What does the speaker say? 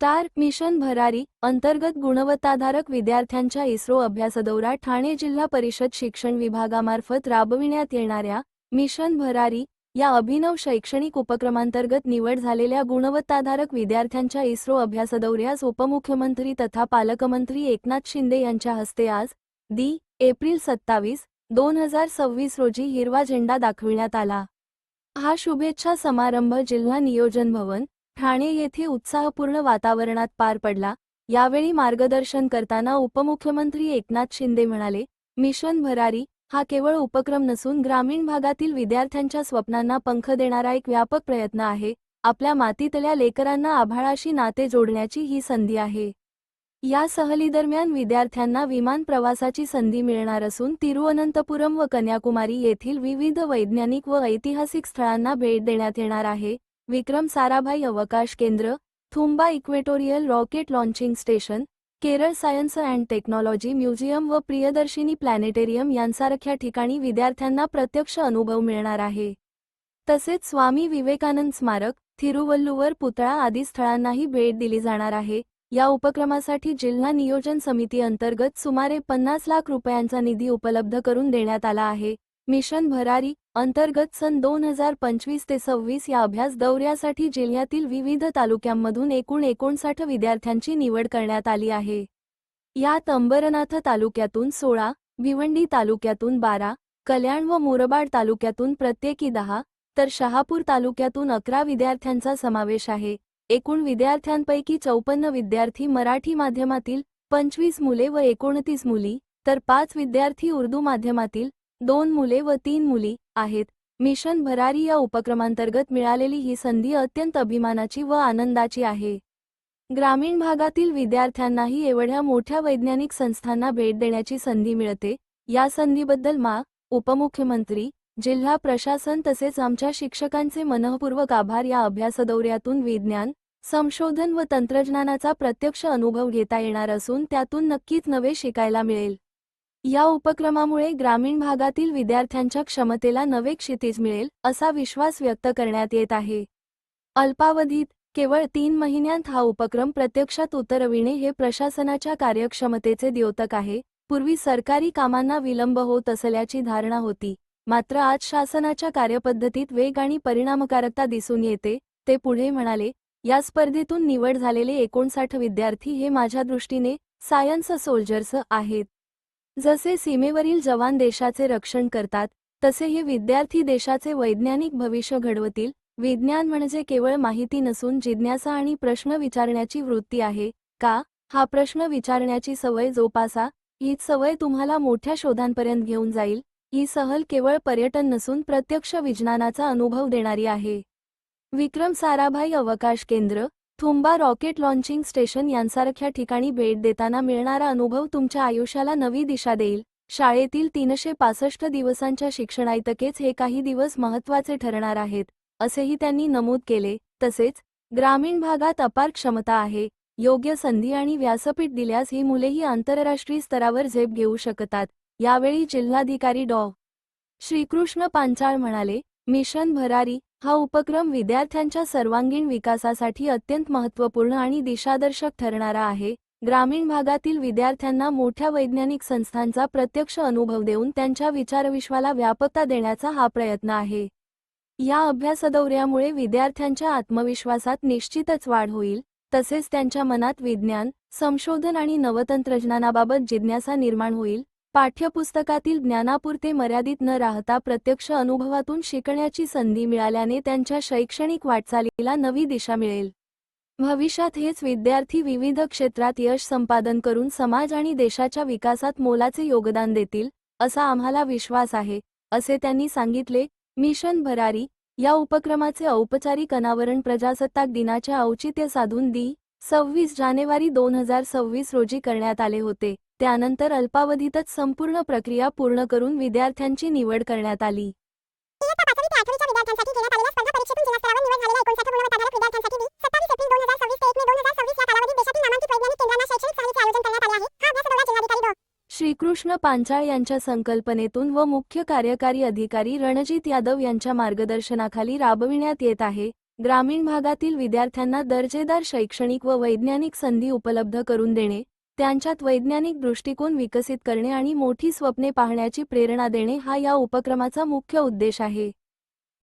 Star mission भरारी अंतर्गत गुणवत्ताधारक विद्यार्थ्यांच्या इस्रो अभ्यासदौरा ठाणे जिल्हा परिषद शिक्षण विभागामार्फत राबविण्यात येणाऱ्या मिशन भरारी या अभिनव शैक्षणिक उपक्रमांतर्गत निवड झालेल्या गुणवत्ताधारक विद्यार्थ्यांच्या इस्रो अभ्यासदौऱ्यास उपमुख्यमंत्री तथा पालकमंत्री एकनाथ शिंदे यांच्या हस्ते आज एप्रिल 27, 2026 रोजी हिरवा झेंडा दाखविण्यात आला। हा शुभेच्छा समारंभ जिल्हा नियोजन भवन ठाणे येथे उत्साहपूर्ण वातावरणात पार पडला। यावेळी मार्गदर्शन करताना उपमुख्यमंत्री एकनाथ शिंदे म्हणाले, मिशन भरारी हा केवळ उपक्रम नसून ग्रामीण भागातील विद्यार्थ्यांच्या स्वप्नांना पंख देणारा एक व्यापक प्रयत्न आहे। आपल्या मातीतल्या लेकरांना आभाळाशी नाते जोडण्याची ही संधी आहे। या सहलीदरम्यान विद्यार्थ्यांना विमान प्रवासाची संधी मिळणार असून तिरुवनंतपुरम व कन्याकुमारी येथील विविध वैज्ञानिक व ऐतिहासिक स्थळांना भेट देण्यात येणार आहे। विक्रम साराभाई अवकाश केंद्र, Thumba equatorial rocket launching station, Kerala science and technology museum व प्रियदर्शिनी प्लॅनेटेरियम यांसारख्या ठिकाणी विद्यार्थ्यांना प्रत्यक्ष अनुभव मिळणार आहे। तसेच स्वामी विवेकानंद स्मारक, थिरुवल्लुवर पुतळा आदी स्थळांनाही भेट दिली जाणार आहे। या उपक्रमासाठी जिल्हा नियोजन समिती अंतर्गत सुमारे 50 लाख रुपयांचा निधी उपलब्ध करून देण्यात आला आहे। मिशन भरारी अंतर्गत सन 2025 ते 26 या अभ्यास दौऱ्यासाठी जिल्ह्यातील विविध तालुक्यांमधून एकूण 59 विद्यार्थ्यांची निवड करण्यात आली आहे। यात अंबरनाथ तालुक्यातून 16, भिवंडी तालुक्यातून 12, कल्याण व मुरबाड तालुक्यातून प्रत्येकी 10, तर शहापूर तालुक्यातून 11 विद्यार्थ्यांचा समावेश आहे। एकूण विद्यार्थ्यांपैकी 54 विद्यार्थी मराठी माध्यमातील, 25 मुले व 29 मुली, तर 5 विद्यार्थी उर्दू माध्यमातील, 2 मुले व 3 मुली आहेत। मिशन भरारी या उपक्रमांतर्गत मिळालेली ही संधी अत्यंत अभिमानाची व आनंदाची आहे। ग्रामीण भागातील विद्यार्थ्यांनाही एवढ्या मोठ्या वैज्ञानिक संस्थांना भेट देण्याची संधी मिळते। या संधीबद्दल उपमुख्यमंत्री, जिल्हा प्रशासन तसेच आमच्या शिक्षकांचे मनःपूर्वक आभार। या अभ्यासदौऱ्यातून विज्ञान, संशोधन व तंत्रज्ञानाचा प्रत्यक्ष अनुभव घेता येणार असून त्यातून नक्कीच नवे शिकायला मिळेल। या उपक्रमामुळे ग्रामीण भागातील विद्यार्थ्यांच्या क्षमतेला नवे क्षितिज मिळेल असा विश्वास व्यक्त करण्यात येत आहे। अल्पावधीत केवळ 3 महिन्यांत हा उपक्रम प्रत्यक्षात उतरविणे हे प्रशासनाच्या कार्यक्षमतेचे द्योतक आहे। पूर्वी सरकारी कामांना विलंब होत असल्याची धारणा होती, मात्र आज शासनाच्या कार्यपद्धतीत वेग आणि परिणामकारकता दिसून येते। ते पुढे म्हणाले, या स्पर्धेतून निवड झालेले 59 विद्यार्थी हे माझ्या दृष्टीने सायन्स सोल्जर्स आहेत। जसे सीमेवरील जवान देशाचे रक्षण करतात, तसे हे विद्यार्थी देशाचे वैज्ञानिक भविष्य घडवतील। विज्ञान म्हणजे केवळ माहिती नसून जिज्ञासा आणि प्रश्न विचारण्याची वृत्ती आहे। हा प्रश्न विचारण्याची सवय जोपासा, हीच सवय तुम्हाला मोठ्या शोधांपर्यंत घेऊन जाईल। ही सहल केवळ पर्यटन नसून प्रत्यक्ष विज्ञानाचा अनुभव देणारी आहे। विक्रम साराभाई अवकाश केंद्र, थुंबा रॉकेट लॉन्चिंग स्टेशन यांसारख्या ठिकाणी भेट देताना मिळणारा अनुभव तुमच्या आयुष्याला नवी दिशा देईल। शाळेतील 365 दिवसांच्या शिक्षणाइतकेच हे काही दिवस महत्त्वाचे ठरणार आहेत, असेही त्यांनी नमूद केले। तसेच ग्रामीण भागात अपार क्षमता आहे। योग्य संधी आणि व्यासपीठ दिल्यास ही मुलेही आंतरराष्ट्रीय स्तरावर झेप घेऊ शकतात। यावेळी जिल्हाधिकारी डॉ. श्रीकृष्ण पांचाळ म्हणाले, मिशन भरारी हा उपक्रम विद्यार्थ्यांच्या सर्वांगीण विकासासाठी अत्यंत महत्त्वपूर्ण आणि दिशादर्शक ठरणारा आहे। ग्रामीण भागातील विद्यार्थ्यांना मोठ्या वैज्ञानिक संस्थांचा प्रत्यक्ष अनुभव देऊन त्यांच्या विचारविश्वाला व्यापकता देण्याचा हा प्रयत्न आहे। या अभ्यासदौऱ्यामुळे विद्यार्थ्यांच्या आत्मविश्वासात निश्चितच वाढ होईल, तसेच त्यांच्या मनात विज्ञान, संशोधन आणि नवतंत्रज्ञानाबाबत जिज्ञासा निर्माण होईल। पाठ्यपुस्तकातील ज्ञानापुरते मर्यादित न राहता प्रत्यक्ष अनुभवातून शिकण्याची संधी मिळाल्याने त्यांच्या शैक्षणिक वाटचालीला नवी दिशा मिळेल। भविष्यात हेच विद्यार्थी विविध क्षेत्रात यश संपादन करून समाज आणि देशाच्या विकासात मोलाचे योगदान देतील, असा आम्हाला विश्वास आहे, असे त्यांनी सांगितले। मिशन भरारी या उपक्रमाचे औपचारिक अनावरण प्रजासत्ताक दिनाच्या औचित्य साधून 26 जानेवारी 2026 रोजी करण्यात आले होते। त्यानंतर अल्पावधीतच संपूर्ण प्रक्रिया पूर्ण करून विद्यार्थ्यांची निवड करण्यात आली। इयत्ता 5वी ते 8वीच्या विद्यार्थ्यांसाठी घेण्यात आलेल्या स्पर्धा परीक्षेतून जिल्हास्तरावर निवड झालेल्या 59 गुणवत्ताधारक विद्यार्थ्यांसाठी 27 एप्रिल 2026 ते 1 मे 2026 या कालावधीत देशातील नामांकित वैज्ञानिक केंद्रांना शैक्षणिक सहलीचे आयोजन करण्यात आले आहे। हा अभ्यासदौरा जिल्हाधिकारी डॉ. श्रीकृष्ण पांचाळ यांच्या संकल्पनेतून व मुख्य कार्यकारी अधिकारी रणजित यादव यांच्या मार्गदर्शनाखाली राबविण्यात येत आहे। ग्रामीण भागातील विद्यार्थ्यांना दर्जेदार शैक्षणिक व वैज्ञानिक संधी उपलब्ध करून देणे, त्यांच्यात वैज्ञानिक दृष्टिकोन विकसित करणे आणि मोठी स्वप्ने पाहण्याची प्रेरणा देणे हा या उपक्रमाचा मुख्य उद्देश आहे.